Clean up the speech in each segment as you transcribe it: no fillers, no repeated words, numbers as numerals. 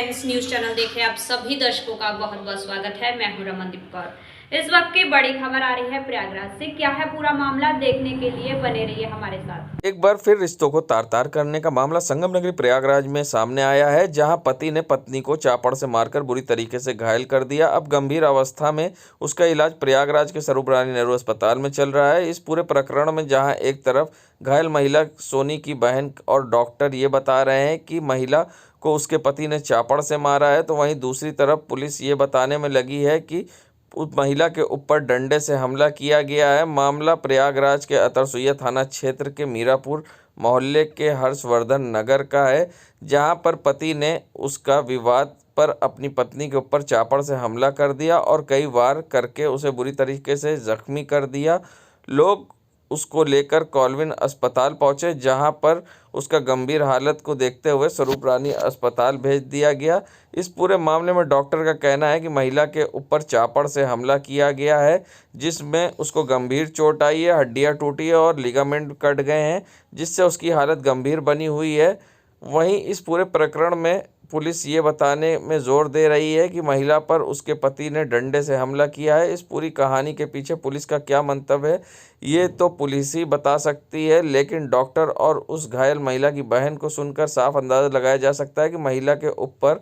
Friends, news channel देखे आप सभी दर्शकों का बहुत बहुत स्वागत है। मैं हूं रमनदीप कौर। इस वक्त की बड़ी खबर आ रही है प्रयागराज से। क्या है पूरा मामला, देखने के लिए बने रहिए हमारे साथ। एक बार फिर रिश्तों को तार-तार करने का मामला संगम नगरी प्रयागराज में सामने आया है, जहां पति ने पत्नी को चापड़ से मारकर बुरी तरीके से घायल कर दिया। अब गंभीर अवस्था में उसका इलाज प्रयागराज के स्वरूप रानी नेहरू अस्पताल में चल रहा है। इस पूरे प्रकरण में जहां एक तरफ घायल महिला सोनी की बहन और डॉक्टर ये बता रहे हैं कि महिला को उसके पति ने चापड़ से मारा है, तो वहीं दूसरी तरफ पुलिस ये बताने में लगी है कि उस महिला के ऊपर डंडे से हमला किया गया है। मामला प्रयागराज के अतरसुइया थाना क्षेत्र के मीरापुर मोहल्ले के हर्षवर्धन नगर का है, जहां पर पति ने उसका विवाद पर अपनी पत्नी के ऊपर चापड़ से हमला कर दिया और कई वार करके उसे बुरी तरीके से जख्मी कर दिया। लोग उसको लेकर कॉल्विन अस्पताल पहुंचे, जहां पर उसका गंभीर हालत को देखते हुए स्वरूप रानी अस्पताल भेज दिया गया। इस पूरे मामले में डॉक्टर का कहना है कि महिला के ऊपर चापड़ से हमला किया गया है, जिसमें उसको गंभीर चोट आई है, हड्डियां टूटी है और लिगामेंट कट गए हैं, जिससे उसकी हालत गंभीर बनी हुई है। वहीं इस पूरे प्रकरण में पुलिस ये बताने में ज़ोर दे रही है कि महिला पर उसके पति ने डंडे से हमला किया है। इस पूरी कहानी के पीछे पुलिस का क्या मंतव्य है, ये तो पुलिस ही बता सकती है, लेकिन डॉक्टर और उस घायल महिला की बहन को सुनकर साफ अंदाज़ा लगाया जा सकता है कि महिला के ऊपर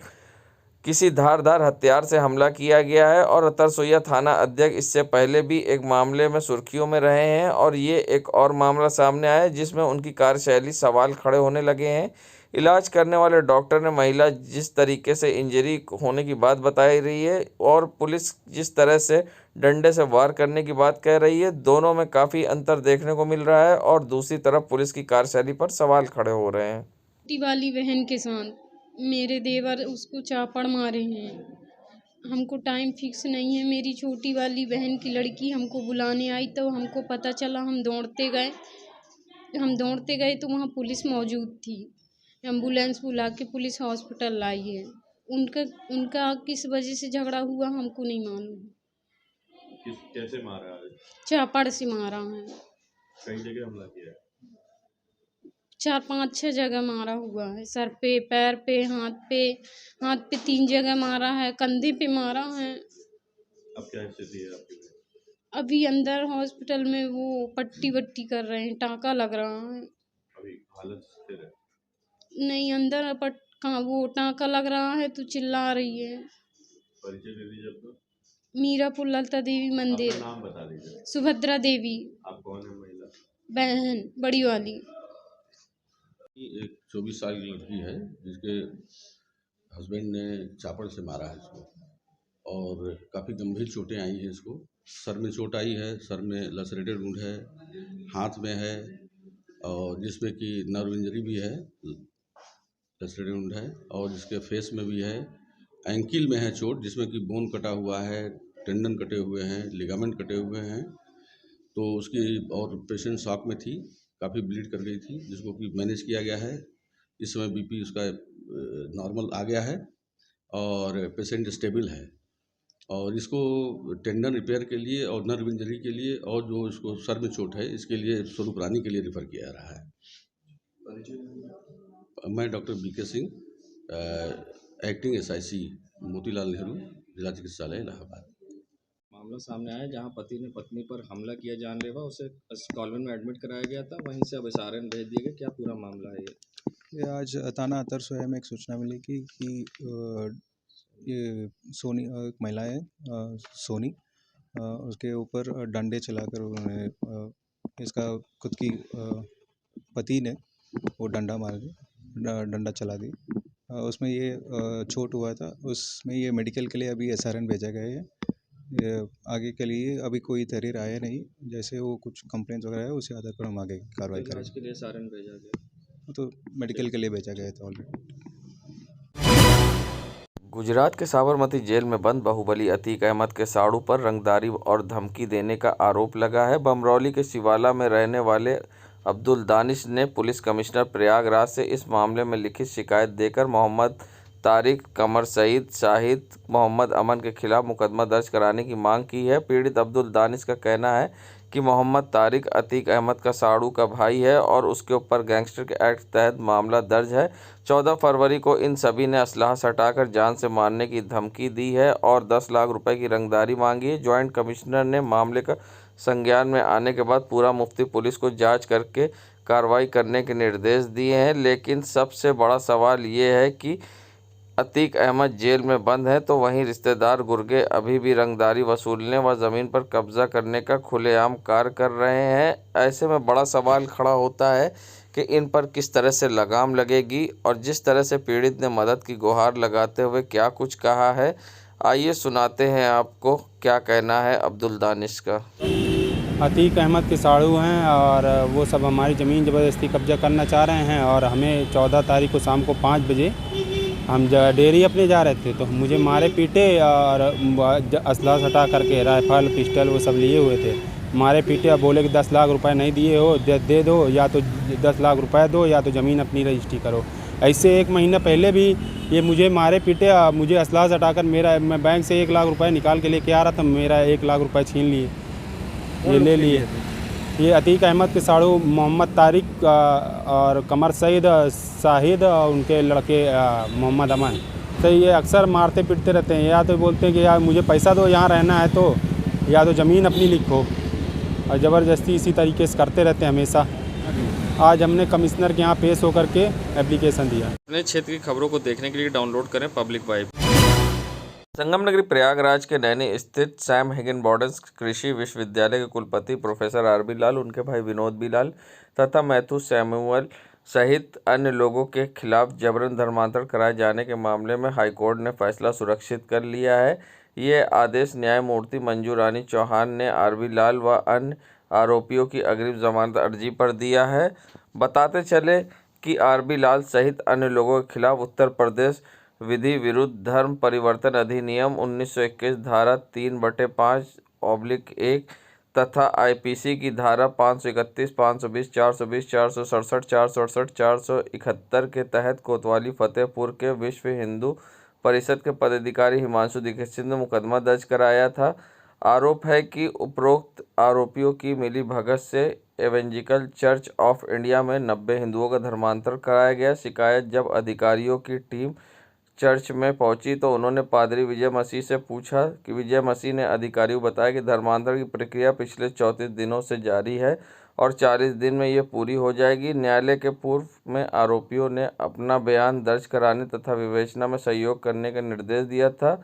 किसी धारदार हथियार से हमला किया गया है। और अतरसुइया थाना अध्यक्ष इससे पहले भी एक मामले में सुर्खियों में रहे हैं और ये एक और मामला सामने आया है, जिसमें उनकी कार्यशैली सवाल खड़े होने लगे हैं। इलाज करने वाले डॉक्टर ने महिला जिस तरीके से इंजरी होने की बात बताई रही है और पुलिस जिस तरह से डंडे से वार करने की बात कह रही है, दोनों में काफ़ी अंतर देखने को मिल रहा है और दूसरी तरफ पुलिस की कार्यशैली पर सवाल खड़े हो रहे हैं। छोटी वाली बहन के साथ मेरे देवर उसको चापड़ मारे हैं। हमको टाइम फिक्स नहीं है। मेरी छोटी वाली बहन की लड़की हमको बुलाने आई तो हमको पता चला, हम दौड़ते गए तो वहाँ पुलिस मौजूद थी। एम्बुलेंस बुला के पुलिस हॉस्पिटल लाई है। उनका किस वजह से झगड़ा हुआ हमको नहीं मालूम। कैसे मारा है? चापड़ से मारा है। कई जगह हमला किया है। 4-5-6 जगह मारा हुआ है। सर पे, पैर पे, हाथ पे 3 जगह मारा है, कंधे पे मारा है। अब क्या स्थिति है आपकी? अभी अंदर हॉस्पिटल में वो पट्टी वट्टी कर रहे हैं, टाँका लग रहा है। अभी हालत स्थिर है? नहीं, अंदर कहाँ वो टाँका लग रहा है तो चिल्ला रही है। परिचय दे दीजिए अपना। मीरापुर ललिता देवी मंदिर। अपना नाम बता दीजिए। सुभद्रा देवी। आप कौन है महिला? बहन बड़ी वाली। एक 24 साल की लड़की है जिसके हस्बैंड ने चापड़ से मारा है इसको और काफ़ी गंभीर चोटें आई हैं इसको। सर में चोट आई है, सर में लसरेटेड वुंड है, हाथ में है और जिसमें कि नर्व इंजरी भी है, लसरेटेड वुंड है और इसके फेस में भी है। एंकिल में है चोट जिसमें कि बोन कटा हुआ है, टेंडन कटे हुए हैं, लिगामेंट कटे हुए हैं। तो उसकी और पेशेंट शॉक में थी, काफ़ी ब्लीड कर गई थी, जिसको कि मैनेज किया गया है। इस समय बीपी उसका नॉर्मल आ गया है और पेशेंट स्टेबल है और इसको टेंडन रिपेयर के लिए और नर्व इंजरी के लिए और जो इसको सर में चोट है इसके लिए स्वरूप रानी के लिए रेफ़र किया जा रहा है। मैं doctor B K Singh, acting SIC Motilal Nehru जिला चिकित्सालय इलाहाबाद। मामला सामने आया जहां पति ने पत्नी पर हमला किया, जानलेवा उसे कॉन्वेंट में एडमिट कराया गया था, वहीं से अब एसआरएन भेज दिए गए। क्या पूरा मामला है ये आज थाना अतरसुइया में एक सूचना मिली कि ये सोनी एक महिला है, सोनी, उसके ऊपर डंडे चलाकर उन्होंने इसका खुद की पति ने वो डंडा चला दी। उसमें ये चोट हुआ था, उसमें ये मेडिकल के लिए अभी एसआरएन भेजा गया है। ये आगे के लिए अभी कोई तहरीर आया नहीं, जैसे वो कुछ कंप्लेंट्स वगैरह है उसी आधार पर हम आगे कार्रवाई करेंगे। इलाज के लिए एसआरएन भेजा गया, तो मेडिकल के लिए भेजा गया था ऑलरेडी। गुजरात के साबरमती जेल में बंद बाहुबली अतीक अहमद के साड़ू पर रंगदारी और धमकी देने का आरोप लगा है। बमरौली के शिवाला में रहने वाले अब्दुल दानिश ने पुलिस कमिश्नर प्रयागराज से इस मामले में लिखित शिकायत देकर मोहम्मद तारिक, कमर सईद, शाहिद, मोहम्मद अमन के खिलाफ मुकदमा दर्ज कराने की मांग की है। पीड़ित अब्दुल दानिश का कहना है कि मोहम्मद तारिक अतीक अहमद का साड़ू का भाई है और उसके ऊपर गैंगस्टर के एक्ट तहत मामला दर्ज है। 14 फरवरी को इन सभी ने असलाह सटाकर जान से मारने की धमकी दी है और 10 लाख रुपए की रंगदारी मांगी है। जॉइंट कमिश्नर ने मामले का संज्ञान में आने के बाद पूरा मुफ्ती पुलिस को जांच करके कार्रवाई करने के निर्देश दिए हैं। लेकिन सबसे बड़ा सवाल ये है कि अतीक अहमद जेल में बंद है तो वहीं रिश्तेदार गुर्गे अभी भी रंगदारी वसूलने व ज़मीन पर कब्जा करने का खुलेआम कार्य कर रहे हैं। ऐसे में बड़ा सवाल खड़ा होता है कि इन पर किस तरह से लगाम लगेगी और जिस तरह से पीड़ित ने मदद की गुहार लगाते हुए क्या कुछ कहा है, आइए सुनाते हैं आपको क्या कहना है अब्दुल दानिश का। अतीक अहमद के साड़ू हैं और वो सब हमारी ज़मीन ज़बरदस्ती कब्जा करना चाह रहे हैं और हमें 14 तारीख को शाम को 5 बजे हम डेयरी अपने जा रहे थे तो मुझे मारे पीटे और असला सटा करके राइफल पिस्टल वो सब लिए हुए थे। मारे पीटे और बोले कि 10 लाख रुपए नहीं दिए हो दे दो, या तो 10 लाख रुपए दो या तो ज़मीन अपनी रजिस्ट्री करो। ऐसे 1 महीना पहले भी ये मुझे मारे पीटे, मुझे असला सटाकर मैं बैंक से 1 लाख रुपए निकाल के लेके आ रहा था, मेरा 1 लाख रुपए छीन लिए, ये ले लिए। ये अतीक अहमद के साड़ू मोहम्मद तारिक और कमर सईद, शाहिद और उनके लड़के मोहम्मद अमन, तो ये अक्सर मारते पीटते रहते हैं। या तो बोलते हैं कि यार मुझे पैसा दो यहाँ रहना है तो, या तो ज़मीन अपनी लिखो, और ज़बरदस्ती इसी तरीके से करते रहते हैं हमेशा। आज हमने कमिश्नर के यहाँ पेश होकर के एप्लीकेशन दिया। अपने क्षेत्र की खबरों को देखने के लिए डाउनलोड करें पब्लिक वाइब। संगम नगरी प्रयागराज के नैनी स्थित सैम हिगिनबॉर्डन्स कृषि विश्वविद्यालय के कुलपति प्रोफेसर आर.बी. लाल, उनके भाई विनोद बी. लाल तथा मैथ्यू सैमुअल सहित अन्य लोगों के खिलाफ जबरन धर्मांतरण कराए जाने के मामले में हाईकोर्ट ने फैसला सुरक्षित कर लिया है। ये आदेश न्यायमूर्ति मंजू रानी चौहान ने आर.बी. लाल व अन्य आरोपियों की अग्रिम जमानत अर्जी पर दिया है। बताते चले कि आर.बी. लाल सहित अन्य लोगों के खिलाफ उत्तर प्रदेश विधि विरुद्ध धर्म परिवर्तन अधिनियम 1921 धारा 3/5/1 तथा आईपीसी की धारा 531, 520, 420, 467, 468, 471 के तहत कोतवाली फतेहपुर के विश्व हिंदू परिषद के पदाधिकारी हिमांशु दीक्षित ने मुकदमा दर्ज कराया था। आरोप है कि उपरोक्त आरोपियों की मिली भगत से एवेंजिकल चर्च ऑफ इंडिया में 90 हिंदुओं का धर्मांतरण कराया गया। शिकायत जब अधिकारियों की टीम चर्च में पहुंची तो उन्होंने पादरी विजय मसीह से पूछा कि विजय मसीह ने अधिकारियों को बताया कि धर्मांतरण की प्रक्रिया पिछले 34 दिनों से जारी है और 40 दिन में ये पूरी हो जाएगी। न्यायालय के पूर्व में आरोपियों ने अपना बयान दर्ज कराने तथा विवेचना में सहयोग करने का निर्देश दिया था,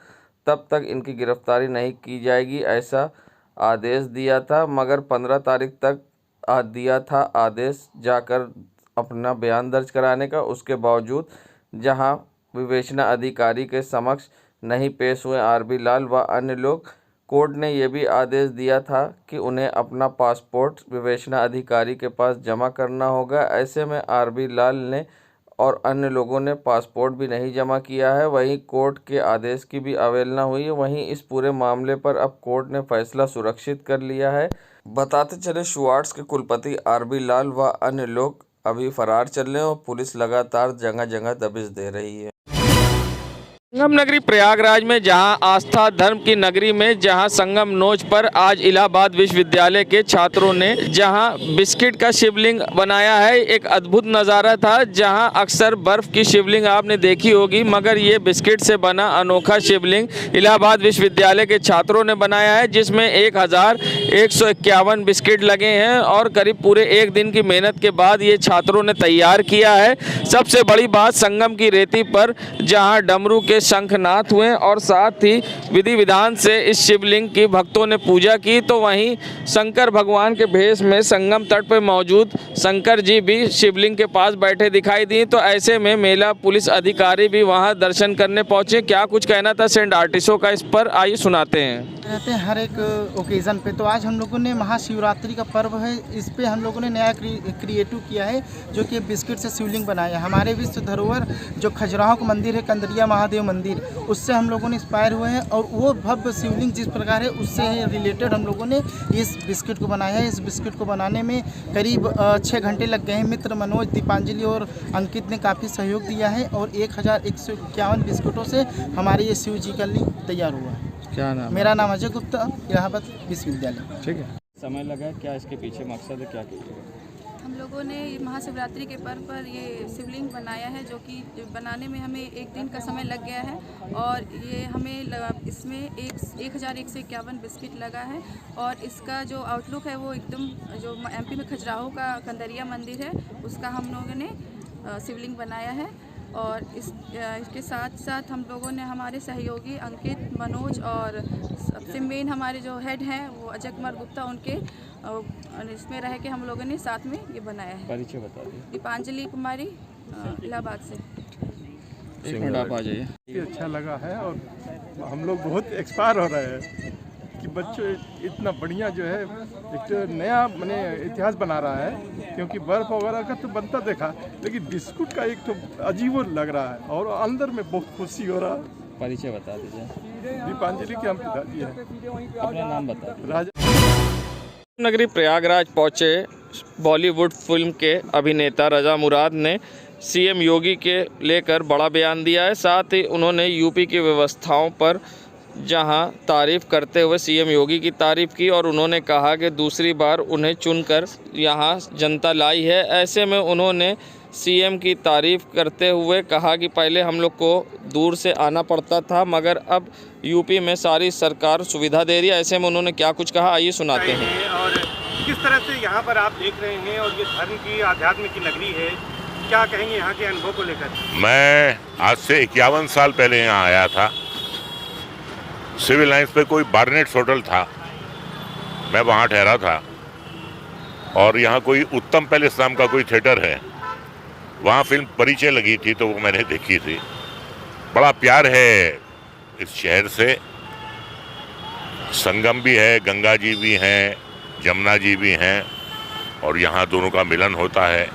तब तक इनकी गिरफ्तारी नहीं की जाएगी ऐसा आदेश दिया था, मगर 15 तारीख तक दिया था आदेश जाकर अपना बयान दर्ज कराने का। उसके बावजूद जहां विवेचना अधिकारी के समक्ष नहीं पेश हुए आर.बी. लाल व अन्य लोग, कोर्ट ने यह भी आदेश दिया था कि उन्हें अपना पासपोर्ट विवेचना अधिकारी के पास जमा करना होगा। ऐसे में आर.बी. लाल ने और अन्य लोगों ने पासपोर्ट भी नहीं जमा किया है। वहीं कोर्ट के आदेश की भी अवहेलना हुई है। वहीं इस पूरे मामले पर अब कोर्ट ने फैसला सुरक्षित कर लिया है। बताते चले शुआर्ट्स के कुलपति आर.बी. लाल व अन्य लोग अभी फरार चल रहे हैं और पुलिस लगातार जगह जगह दबिश दे रही है। संगम नगरी प्रयागराज में जहां आस्था धर्म की नगरी में जहां संगम नोच पर आज इलाहाबाद विश्वविद्यालय के छात्रों ने जहां बिस्किट का शिवलिंग बनाया है। एक अद्भुत नज़ारा था। जहां अक्सर बर्फ़ की शिवलिंग आपने देखी होगी, मगर ये बिस्किट से बना अनोखा शिवलिंग इलाहाबाद विश्वविद्यालय के छात्रों ने बनाया है, जिसमें 1151 बिस्किट लगे हैं और करीब पूरे 1 दिन की मेहनत के बाद ये छात्रों ने तैयार किया है। सबसे बड़ी बात, संगम की रेती पर जहाँ डमरू के शंखनाद हुए और साथ ही विधि विधान से इस शिवलिंग की भक्तों ने पूजा की, तो वहीं शंकर भगवान के भेष में संगम तट पर मौजूद शंकर जी भी शिवलिंग के पास बैठे दिखाई दिए। तो ऐसे में मेला पुलिस अधिकारी भी वहां दर्शन करने पहुंचे। क्या कुछ कहना था सेंट आर्टिस्टों का इस पर, आइए सुनाते हैं। रहते हैं हर एक ओकेज़न पे। तो आज हम लोगों ने महाशिवरात्रि का पर्व है, इस पे हम लोगों ने नया क्रिएटिव किया है, जो कि बिस्किट से शिवलिंग बनाया है। हमारे विश्व धरोहर जो खजुराहो का मंदिर है, कंदरिया महादेव मंदिर, उससे हम लोगों ने इंस्पायर हुए हैं और वो भव्य शिवलिंग जिस प्रकार है उससे रिलेटेड हम लोगों ने इस बिस्किट को बनाया है। इस बिस्किट को बनाने में करीब 6 घंटे लग गए हैं। मित्र मनोज, दीपांजलि और अंकित ने काफ़ी सहयोग दिया है और 1151 बिस्कुटों से हमारे ये शिव जी का लिंग तैयार हुआ है। क्या नाम? मेरा नाम अजय गुप्ता, इलाहाबाद विश्वविद्यालय। ठीक है। समय लगा, क्या इसके पीछे मकसद है, क्या कीजिएगा? हम लोगों ने महाशिवरात्रि के पर्व पर ये शिवलिंग बनाया है, जो कि बनाने में हमें 1 दिन का समय लग गया है और ये हमें इसमें 1151 बिस्किट लगा है और इसका जो आउटलुक है वो एकदम जो MP में खजुराहो का कंदरिया मंदिर है उसका हम लोगों ने शिवलिंग बनाया है। और इसके साथ साथ हम लोगों ने हमारे सहयोगी अंकित, मनोज और सबसे मेन हमारे जो हेड हैं वो अजय कुमार गुप्ता, उनके इसमें रह के हम लोगों ने साथ में ये बनाया है। परिचय बता दीजिए। दीपांजलि कुमारी, इलाहाबाद से। एक मिनट आप आ जाइए। अच्छा लगा है और हम लोग बहुत एक्सपायर हो रहे हैं कि बच्चे इतना बढ़िया जो है एक तो नया मैंने इतिहास बना रहा है, क्योंकि बर्फ़ वगैरह का तो बनता देखा, लेकिन बिस्कुट का एक तो अजीब लग रहा है और अंदर में बहुत खुशी हो रहा है। परिचय बता दीजिए। दीपांजलि के हम पिताजी हैं। अपना नाम बता दीजिए। राजा नगरी प्रयागराज पहुंचे बॉलीवुड फिल्म के अभिनेता रजा मुराद ने CM योगी के लेकर बड़ा बयान दिया है। साथ ही उन्होंने यूपी की व्यवस्थाओं पर जहां तारीफ़ करते हुए CM योगी की तारीफ़ की और उन्होंने कहा कि दूसरी बार उन्हें चुनकर यहां जनता लाई है। ऐसे में उन्होंने CM की तारीफ़ करते हुए कहा कि पहले हम लोग को दूर से आना पड़ता था, मगर अब यूपी में सारी सरकार सुविधा दे रही है। ऐसे में उन्होंने क्या कुछ कहा, आइए सुनाते हैं। और किस तरह से यहाँ पर आप देख रहे हैं और ये धर्म की, आध्यात्म की नगरी है, क्या कहेंगे यहाँ के अनुभव को लेकर? मैं आज से 51 साल पहले यहाँ आया था। सिविल लाइन्स पे कोई बार्नेट्स होटल था, मैं वहाँ ठहरा था और यहाँ कोई उत्तम पैलेस नाम का कोई थिएटर है, वहाँ फिल्म परिचय लगी थी तो वो मैंने देखी थी। बड़ा प्यार है इस शहर से, संगम भी है, गंगा जी भी हैं, जमुना जी भी हैं और यहाँ दोनों का मिलन होता है।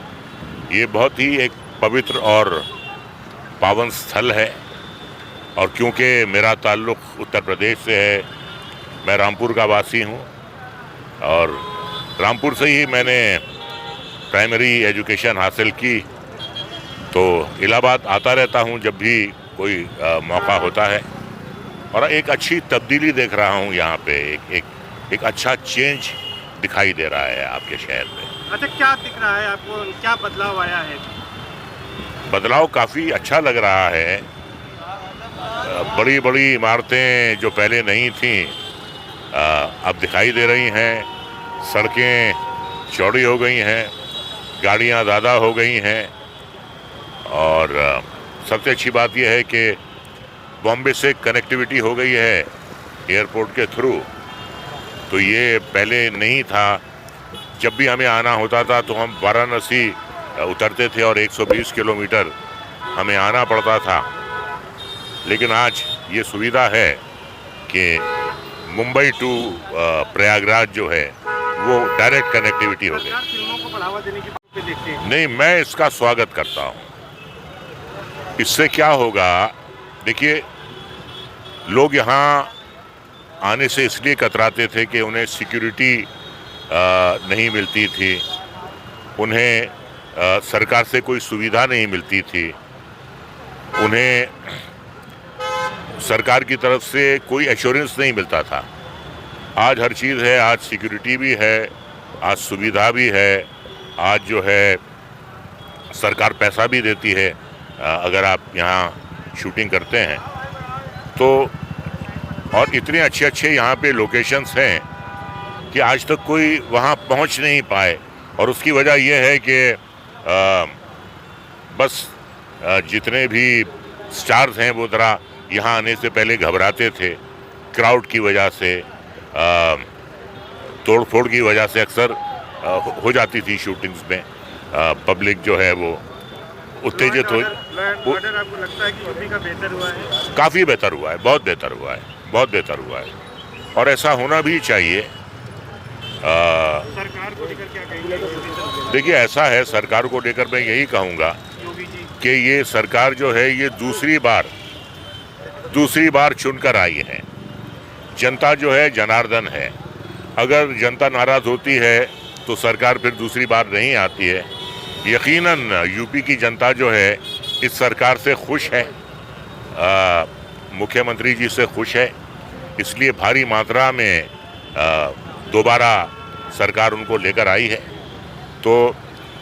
ये बहुत ही एक पवित्र और पावन स्थल है और क्योंकि मेरा ताल्लुक़ उत्तर प्रदेश से है, मैं रामपुर का वासी हूँ और रामपुर से ही मैंने प्राइमरी एजुकेशन हासिल की, तो इलाहाबाद आता रहता हूँ जब भी कोई मौका होता है और एक अच्छी तब्दीली देख रहा हूँ यहाँ पे। एक अच्छा चेंज दिखाई दे रहा है आपके शहर में। अच्छा, क्या दिख रहा है आपको, क्या बदलाव आया है? बदलाव काफ़ी अच्छा लग रहा है। बड़ी बड़ी इमारतें जो पहले नहीं थीं अब दिखाई दे रही हैं, सड़कें चौड़ी हो गई हैं, गाड़ियाँ ज़्यादा हो गई हैं और सबसे अच्छी बात यह है कि बॉम्बे से कनेक्टिविटी हो गई है एयरपोर्ट के थ्रू, तो ये पहले नहीं था। जब भी हमें आना होता था तो हम वाराणसी उतरते थे और 120 किलोमीटर हमें आना पड़ता था, लेकिन आज ये सुविधा है कि मुंबई टू प्रयागराज जो है वो डायरेक्ट कनेक्टिविटी हो गई। फिल्मों को बढ़ावा देने की बात देखते हैं। नहीं, मैं इसका स्वागत करता हूँ। इससे क्या होगा, देखिए लोग यहाँ आने से इसलिए कतराते थे कि उन्हें सिक्योरिटी नहीं मिलती थी, उन्हें सरकार से कोई सुविधा नहीं मिलती थी, उन्हें सरकार की तरफ से कोई एश्योरेंस नहीं मिलता था। आज हर चीज़ है, आज सिक्योरिटी भी है, आज सुविधा भी है, आज जो है सरकार पैसा भी देती है अगर आप यहाँ शूटिंग करते हैं तो। और इतने अच्छे अच्छे यहाँ पे लोकेशंस हैं कि आज तक कोई वहाँ पहुँच नहीं पाए और उसकी वजह यह है कि बस जितने भी स्टार्स हैं वो ज़रा यहाँ आने से पहले घबराते थे, क्राउड की वजह से, तोड़ फोड़ की वजह से अक्सर हो जाती थी शूटिंग्स में। पब्लिक जो है वो उत्तेजित हो। आपको लगता है कि यूपी का बेहतर हुआ है? काफ़ी बेहतर हुआ है, बहुत बेहतर हुआ है, बहुत बेहतर हुआ है और ऐसा होना भी चाहिए। सरकार को लेकर क्या कहेंगे? देखिए, ऐसा है, सरकार को लेकर मैं यही कहूँगा कि ये सरकार जो है ये दूसरी बार दूसरी बार चुनकर आई है। जनता जो है जनार्दन है। अगर जनता नाराज होती है तो सरकार फिर दूसरी बार नहीं आती है। यकीनन यूपी की जनता जो है इस सरकार से खुश है, मुख्यमंत्री जी से खुश है, इसलिए भारी मात्रा में दोबारा सरकार उनको लेकर आई है। तो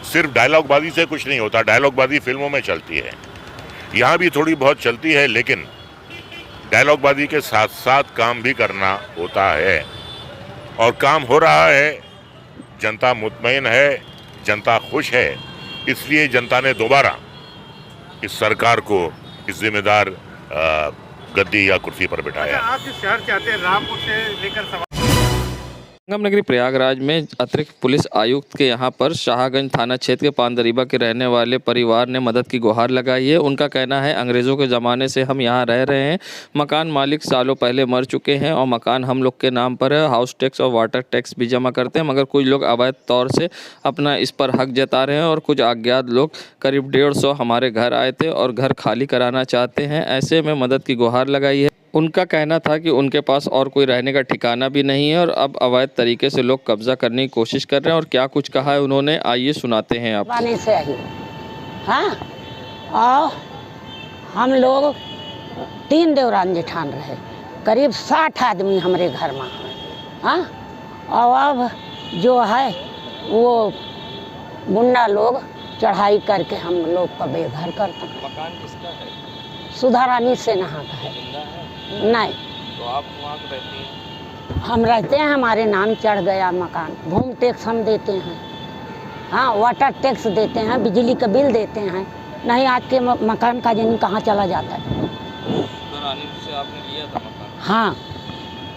सिर्फ डायलॉगबाजी से कुछ नहीं होता, डायलॉगबाजी फिल्मों में चलती है, यहाँ भी थोड़ी बहुत चलती है, लेकिन डायलॉगबाजी के साथ साथ काम भी करना होता है और काम हो रहा है। जनता मुतमईन है, जनता खुश है, इसलिए जनता ने दोबारा इस सरकार को इस जिम्मेदार गद्दी या कुर्सी पर बिठाया। आप जिस शहर से आते हैं, रामपुर से लेकर संगम नगरी प्रयागराज में अतिरिक्त पुलिस आयुक्त के यहाँ पर शाहगंज थाना क्षेत्र के पानदरीबा के रहने वाले परिवार ने मदद की गुहार लगाई है। उनका कहना है अंग्रेज़ों के ज़माने से हम यहाँ रह रहे हैं, मकान मालिक सालों पहले मर चुके हैं और मकान हम लोग के नाम पर है। हाउस टैक्स और वाटर टैक्स भी जमा करते हैं, मगर कुछ लोग अवैध तौर से अपना इस पर हक जता रहे हैं और कुछ अज्ञात लोग करीब 150 हमारे घर आए थे और घर खाली कराना चाहते हैं। ऐसे में मदद की गुहार लगाई है। उनका कहना था कि उनके पास और कोई रहने का ठिकाना भी नहीं है और अब अवैध तरीके से लोग कब्जा करने की कोशिश कर रहे हैं। और क्या कुछ कहा है उन्होंने, आइए सुनाते हैं आपको। से हाँ, और हम लोग 3 देवरान जेठान रहे, करीब 60 आदमी हमारे घर में। हाँ, और अब जो है वो गुंडा लोग चढ़ाई करके हम लोग का बेघर करते हैं। मकान किसका है? सुधा रानी से नहा का है। नहीं, तो आप वहाँ रहती हैं? हम रहते हैं, हमारे नाम चढ़ गया मकान। भूमि टैक्स हम देते हैं, हाँ, वाटर टैक्स देते हैं, बिजली का बिल देते हैं। नहीं, आज के मकान का जमीन कहाँ चला जाता है। से आपने लिया था मकान? हाँ।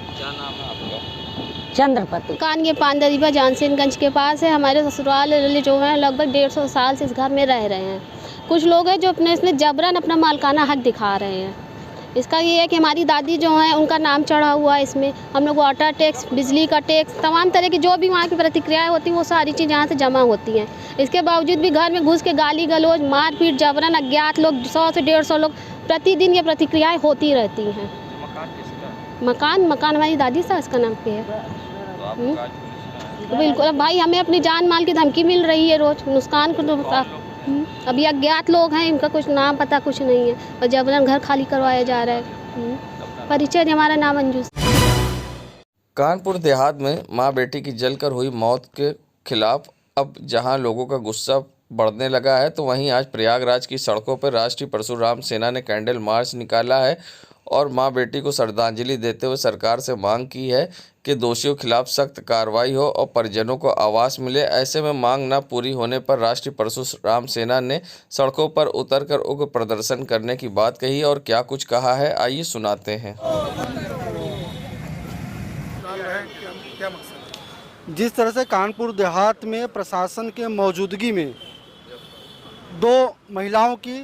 क्या नाम है आपका? चंद्रपति। मकान ये पानदरीबा जानसेनगंज के पास है। हमारे ससुराल जो हैं लगभग 150 साल से इस घर में रह रहे हैं। कुछ लोग हैं जो अपने इसमें जबरन अपना मालकाना हक दिखा रहे हैं। इसका ये है कि हमारी दादी जो हैं उनका नाम चढ़ा हुआ है इसमें। हम लोग वाटर टैक्स, बिजली का टैक्स, तमाम तरह की जो भी वहाँ की प्रतिक्रियाएं होती हैं वो सारी चीज़ यहाँ से जमा होती हैं। इसके बावजूद भी घर में घुस के गाली गलौज, मारपीट, जबरन अज्ञात लोग 100 से 150 लोग प्रतिदिन ये प्रतिक्रियाएँ होती रहती हैं। मकान हमारी दादी सास का नाम पे है। बिल्कुल। अब भाई हमें अपनी जान माल की धमकी मिल रही है रोज़। नुकसान को अभी अज्ञात लोग हैं, इनका कुछ नाम पता कुछ नहीं है और जबरन घर खाली करवाया जा रहा है। परिचय हमारा नाम अंजू। कानपुर देहात में मां बेटी की जलकर हुई मौत के खिलाफ अब जहां लोगों का गुस्सा बढ़ने लगा है, तो वहीं आज प्रयागराज की सड़कों पर राष्ट्रीय परशुराम सेना ने कैंडल मार्च निकाला है और मां बेटी को श्रद्धांजलि देते हुए सरकार से मांग की है कि दोषियों के खिलाफ सख्त कार्रवाई हो और परिजनों को आवास मिले। ऐसे में मांग न पूरी होने पर राष्ट्रीय परशुराम सेना ने सड़कों पर उतरकर उग्र प्रदर्शन करने की बात कही और क्या कुछ कहा है, आइए सुनाते हैं। जिस तरह से कानपुर देहात में प्रशासन के मौजूदगी में 2 महिलाओं की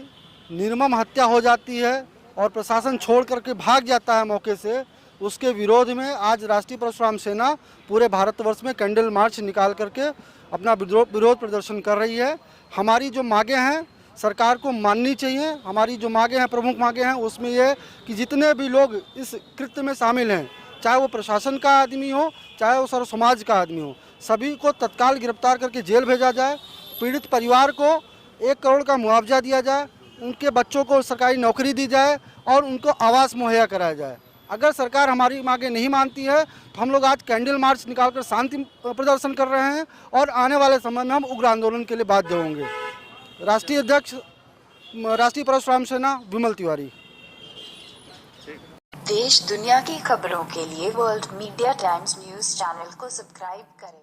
निर्मम हत्या हो जाती है और प्रशासन छोड़ करके भाग जाता है मौके से, उसके विरोध में आज राष्ट्रीय परशुराम सेना पूरे भारतवर्ष में कैंडल मार्च निकाल करके अपना विरोध प्रदर्शन कर रही है। हमारी जो मांगें हैं सरकार को माननी चाहिए। हमारी जो मांगें हैं, प्रमुख मांगें हैं, उसमें यह कि जितने भी लोग इस कृत्य में शामिल हैं, चाहे वो प्रशासन का आदमी हो, चाहे वो सर्व समाज का आदमी हो, सभी को तत्काल गिरफ्तार करके जेल भेजा जाए। पीड़ित परिवार को 1 करोड़ का मुआवजा दिया जाए, उनके बच्चों को सरकारी नौकरी दी जाए और उनको आवास मुहैया कराया जाए। अगर सरकार हमारी मांगें नहीं मानती है तो हम लोग आज कैंडल मार्च निकालकर शांति प्रदर्शन कर रहे हैं और आने वाले समय में हम उग्र आंदोलन के लिए बाध्य होंगे। राष्ट्रीय अध्यक्ष राष्ट्रीय परशुराम सेना विमल तिवारी। देश दुनिया की खबरों के लिए world media times news channel को सब्सक्राइब करें।